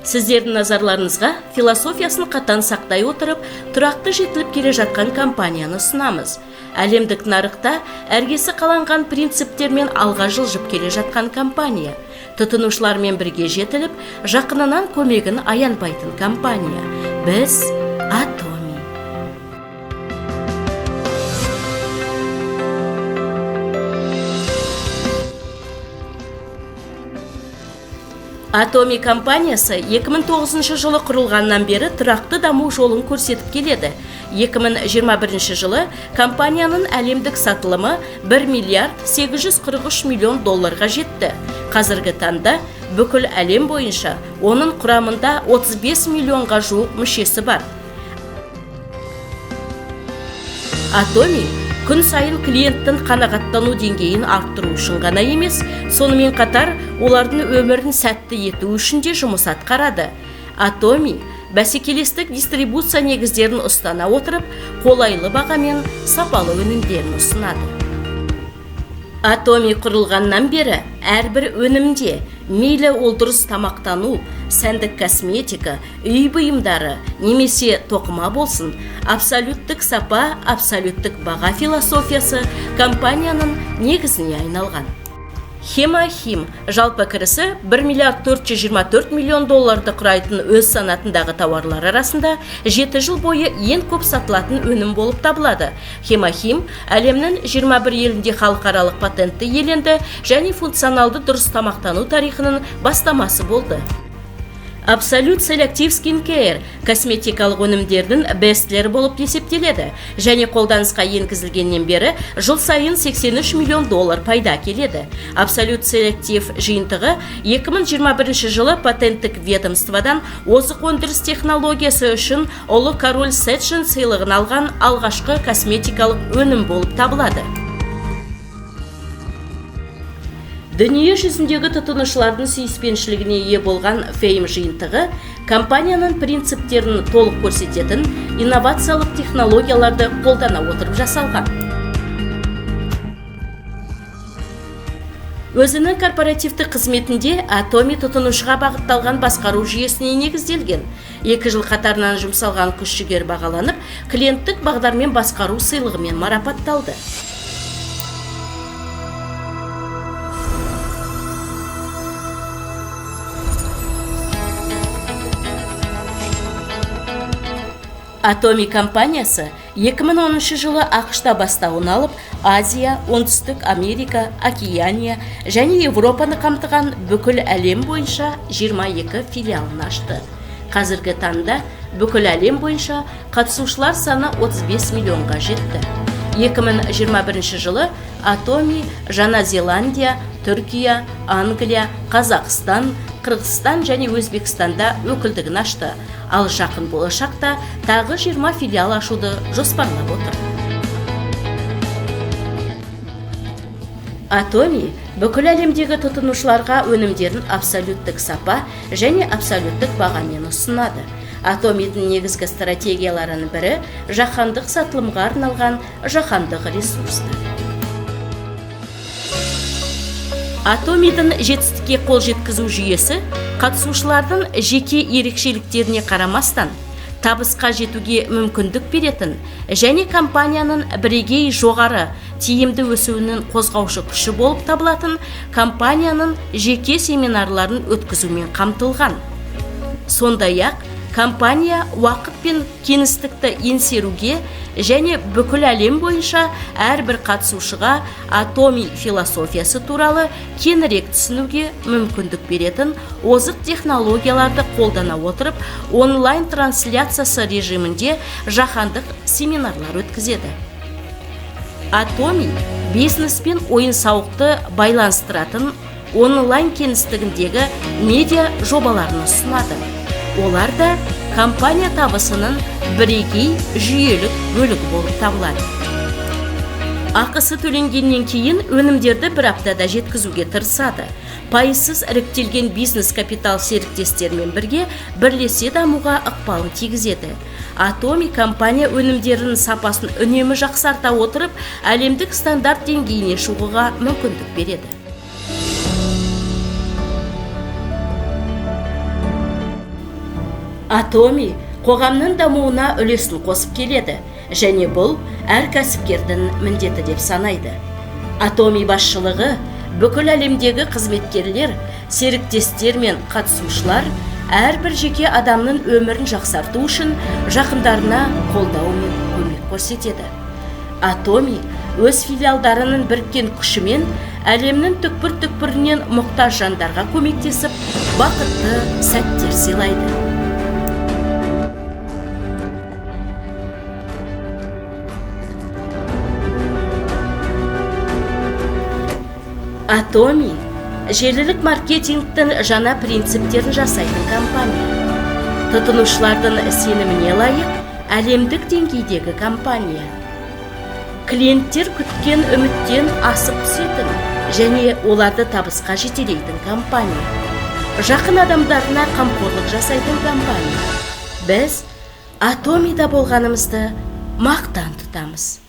Сіздердің назарларыңызға философиясын қатаң сақтай отырып, тұрақты жетіліп келе жатқан компанияны ұсынамыз. Әлемдік нарықта әргесі қаланған принциптермен алға жылжып келе жатқан компания. Тұтынушылармен бірге жетіліп, жақынынан көмегін аянбайтын компания. Біз Atomi. Atomi компаниясы 2009 жылы құрылғаннан бері тұрақты даму жолын көрсетіп келеді. 2021 жылы компанияның әлемдік сатылымы 1 миллиард 843 миллион долларға жетті. Қазіргі таңда бүкіл әлем бойынша оның құрамында 35 миллионға жуық мүшесі бар. Atomi күн сайын клиенттің қанағаттану деңгейін арттыру үшін ғана емес, сонымен қатар олардың өмірін сәтті ету үшін де жұмыс атқарады. Atomi бәсекелестік дистрибуция негіздерін ұстана отырып, қолайлы бағамен сапалы өнімдерін ұсынады. Atomi құрылғаннан бері әрбір өнімде мейлі ол дұрыс тамақтану, сәндік косметика, үй бұйымдары немесе тоқыма болсын, абсолюттік сапа, абсолюттік баға философиясы компанияның негізіне айналған. Хема-хим жалпы кірісі 1 миллиард 424 миллион долларды құрайтын өз санатындағы тауарлар арасында 7 жыл бойы ең көп сатылатын өнім болып табылады. Хема-хим әлемнің 21 елінде халықаралық патентті иеленді және функционалды дұрыс тамақтану тарихының бастамасы болды. Absolute Selective Skincare косметикалық өнімдердің бестлері болып есептеледі және қолданысқа енгізілгеннен бері жыл сайын 83 миллион доллар пайда келеді. Absolute Selective жиынтығы 2021 жылы патенттік ведомстводан озық өндіріс технологиясы үшін ұлы король Седжон сыйлығын алған алғашқы косметикалық өнім болып табылады. Дүние жүзіндегі тұтынушылардың сүйіспеншілігіне ие болған Fame жиынтығы компанияның принциптерін толық көрсететін инновациялық технологияларды қолдана отырып жасалған. Өзінің корпоративті қызметінде Atomi тұтынушыға бағытталған басқару жүйесіне негізделген. 2 жыл қатарынан жұмсалған күш-жігер бағаланып, клиенттік бағдармен басқару сыйлығымен марапатталды. Atomi компаниясы 2010 жылы ақш-та бастауын алып, Азия, Оңтүстік Америка, Океания және Европаны қамтыған бүкіл әлем бойынша 22 филиалын ашты. Қазіргі таңда бүкіл әлем бойынша қатысушылар саны 35 миллионға жетті. 2021 жылы Atomi Жаңа Зеландия, Түркия, Англия, Қазақстан, Қырғызстан және Өзбекстанда өкілдігін ашты. Ал жақын болашақта тағы 20 филиал ашуды жоспарлап отыр. Atomi бүкіл әлемдегі тұтынушыларға өнімдерін абсолюттік сапа және абсолюттік бағамен ұсынады. Atomi'дің негізгі стратегияларының бірі жаһандық сатылымға арналған жаһандық ресурстар. Atomi'дің жетістікке қол жеткізу жүйесі қатысушылардың жеке ерекшеліктеріне қарамастан табысқа жетуге мүмкіндік беретін және компанияның бірегей жоғары тиімді өсуінің қозғаушы күші болып табылатын компанияның жеке семинарларын өткізумен қамтылған. Сондай-ақ компания уақыт пен кеңістікті еңсеруге және бүкіл әлем бойынша әрбір қатысушыға Atomi философиясы туралы кеңірек түсінуге мүмкіндік беретін озық технологияларды қолдана отырып, онлайн трансляциясы режимінде жаһандық семинарлар өткізеді. Atomi бизнес пен ойын-сауықты байланыстыратын онлайн кеңістігіндегі медиа жобаларын ұсынады. Олар да компания табысының бірегей жүйелік бөлігі болып табылады. Ақысы төленгеннен кейін өнімдерді бір аптада жеткізуге тырысады. Пайызсыз іріктелген бизнес капитал серіктестермен бірге бірлесе дамуға ықпалын тигізеді. Atomi компания өнімдерінің сапасын үнемі жақсарта отырып, әлемдік стандарт деңгейіне шығуға мүмкіндік береді. Атоми қоғамның дамуына үлесін қосып келеді, және бұл әр кәсіпкердің міндеті деп санайды. Атоми басшылығы бүкіл әлемдегі қызметкерлер, серіктестер мен қатысушылар әрбір жеке адамның өмірін жақсарту үшін жақындарына қолдау мен көмек көрсетеді. Атоми өз филиалдарының біріккен күшімен әлемнің түкпір-түкпірінен мұқтаж жандарға көмектесіп, бақытты сәттер сыйлайды. Атоми желілік маркетингтің жаңа принциптерін жасайтын компания. Тұтынушылардың сеніміне лайық әлемдік деңгейдегі компания. Клиенттер күткен үміттен асып түсетін және оларды табысқа жетелейтін компания. Жақын адамдарына қамқорлық жасайтын компания. Біз Атомида болғанымызды мақтан тұтамыз.